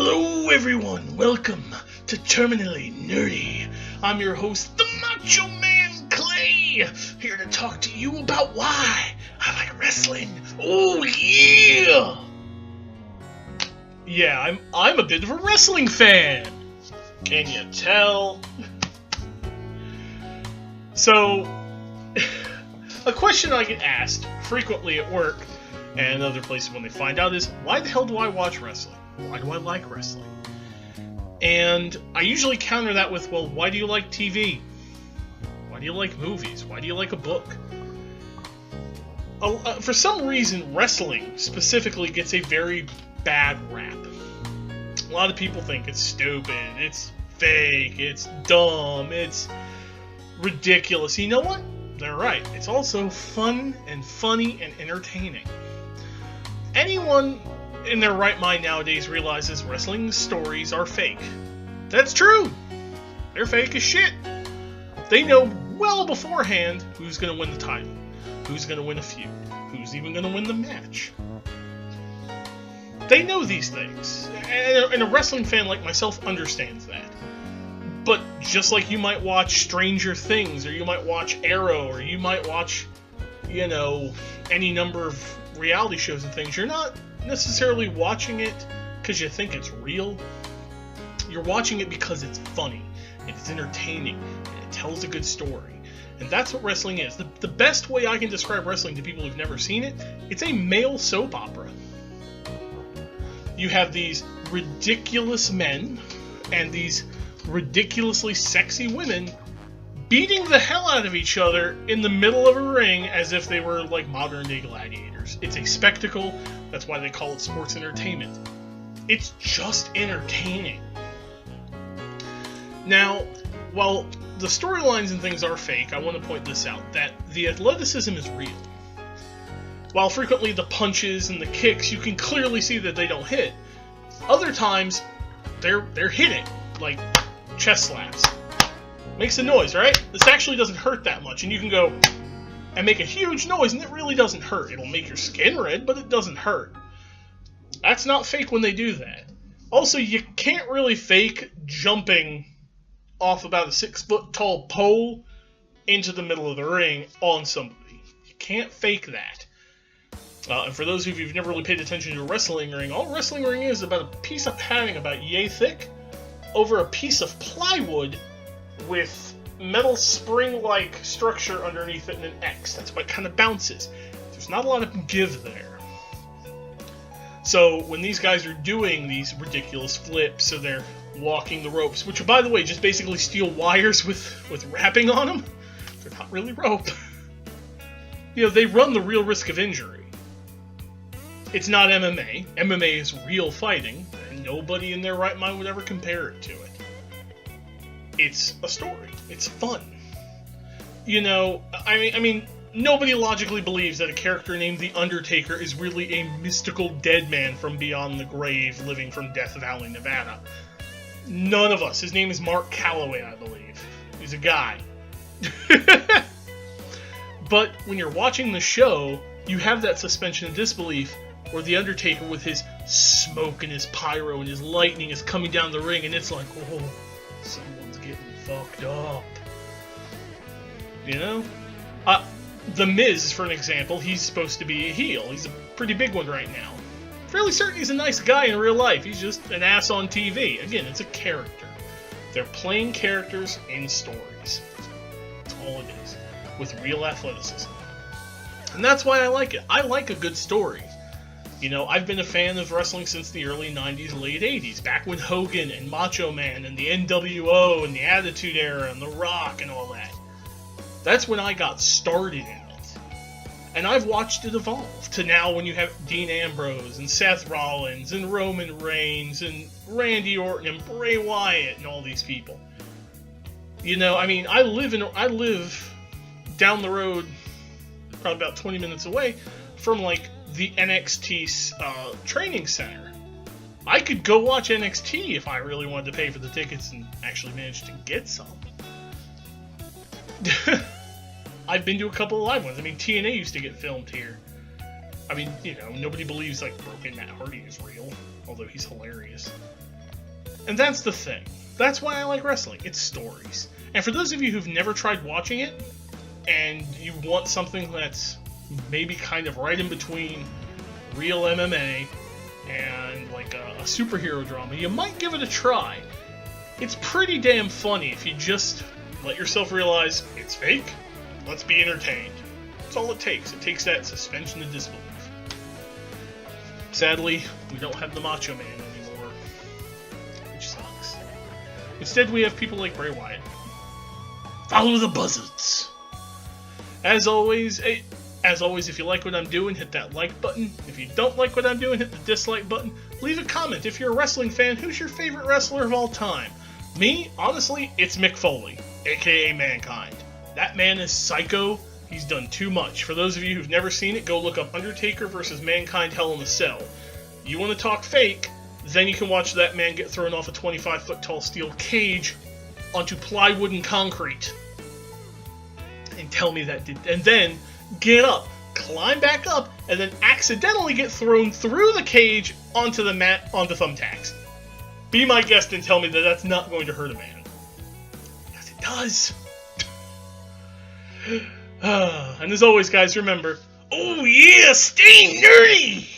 Hello everyone, welcome to Terminally Nerdy. I'm your host, the Macho Man Clay, here to talk to you about why I like wrestling. Oh yeah! Yeah, I'm a bit of a wrestling fan. Can you tell? So, a question I get asked frequently at work and other places when they find out is, why the hell do I watch wrestling? Why do I like wrestling? And I usually counter that with, well, why do you like TV? Why do you like movies? Why do you like a book? For some reason, wrestling specifically gets a very bad rap. A lot of people think it's stupid, it's fake, it's dumb, it's ridiculous. You know what? They're right. It's also fun and funny and entertaining. Anyone in their right mind nowadays realizes wrestling stories are fake. That's true. They're fake as shit. They know well beforehand who's going to win the title, who's going to win a feud, who's even going to win the match. They know these things, and a wrestling fan like myself understands that. But just like you might watch Stranger Things, or you might watch Arrow, or you might watch, any number of reality shows and things, you're not necessarily watching it because you think it's real. You're watching it because it's funny, and it's entertaining, and it tells a good story. And that's what wrestling is. The best way I can describe wrestling to people who've never seen it, it's a male soap opera. You have these ridiculous men and these ridiculously sexy women beating the hell out of each other in the middle of a ring as if they were like modern day gladiators. It's a spectacle. That's why they call it sports entertainment. It's just entertaining. Now, while the storylines and things are fake, I want to point this out, that the athleticism is real. While frequently the punches and the kicks, you can clearly see that they don't hit. Other times, they're hitting, like chest slaps. Makes a noise, right? This actually doesn't hurt that much, and you can go and make a huge noise, and it really doesn't hurt. It'll make your skin red, but it doesn't hurt. That's not fake when they do that. Also, you can't really fake jumping off about a 6-foot-tall pole into the middle of the ring on somebody. You can't fake that. And for those of you who've never really paid attention to a wrestling ring, all a wrestling ring is about a piece of padding about yay thick over a piece of plywood with metal spring-like structure underneath it and an X. That's why it kind of bounces. There's not a lot of give there. So when these guys are doing these ridiculous flips, so they're walking the ropes, which are, by the way, just basically steel wires with wrapping on them. They're not really rope. They run the real risk of injury. It's not MMA. MMA is real fighting, and nobody in their right mind would ever compare it to it. It's a story. It's fun. I mean, nobody logically believes that a character named The Undertaker is really a mystical dead man from beyond the grave living from Death Valley, Nevada. None of us. His name is Mark Calloway, I believe. He's a guy. But when you're watching the show, you have that suspension of disbelief where The Undertaker with his smoke and his pyro and his lightning is coming down the ring, and it's like, oh, someone's getting fucked up. The Miz, for an example, he's supposed to be a heel. He's a pretty big one right now. Fairly certain he's a nice guy in real life. He's just an ass on TV. Again, it's a character. They're playing characters in stories. That's all it is. With real athleticism. And that's why I like it. I like a good story. I've been a fan of wrestling since the early 90s, late 80s, back when Hogan and Macho Man and the NWO and the Attitude Era and The Rock and all that. That's when I got started in it. And I've watched it evolve to now when you have Dean Ambrose and Seth Rollins and Roman Reigns and Randy Orton and Bray Wyatt and all these people. I live down the road, probably about 20 minutes away, from the NXT training center. I could go watch NXT if I really wanted to pay for the tickets and actually manage to get some. I've been to a couple of live ones. TNA used to get filmed here. Nobody believes Broken Matt Hardy is real, although he's hilarious. And that's the thing. That's why I like wrestling. It's stories. And for those of you who've never tried watching it, and you want something that's maybe kind of right in between real MMA and like a superhero drama, you might give it a try. It's pretty damn funny if you just let yourself realize it's fake. Let's be entertained. That's all it takes. It takes that suspension of disbelief. Sadly, we don't have the Macho Man anymore, which sucks. Instead, we have people like Bray Wyatt. Follow the buzzards. As always, if you like what I'm doing, hit that like button. If you don't like what I'm doing, hit the dislike button. Leave a comment. If you're a wrestling fan, who's your favorite wrestler of all time? Me, honestly, it's Mick Foley, aka Mankind. That man is psycho. He's done too much. For those of you who've never seen it, go look up Undertaker versus Mankind Hell in a Cell. You want to talk fake, then you can watch that man get thrown off a 25-foot tall steel cage onto plywood and concrete. And tell me that did... And then get up, climb back up, and then accidentally get thrown through the cage onto the mat, onto thumbtacks. Be my guest and tell me that that's not going to hurt a man. Because it does. And as always, guys, remember, oh yeah, stay nerdy!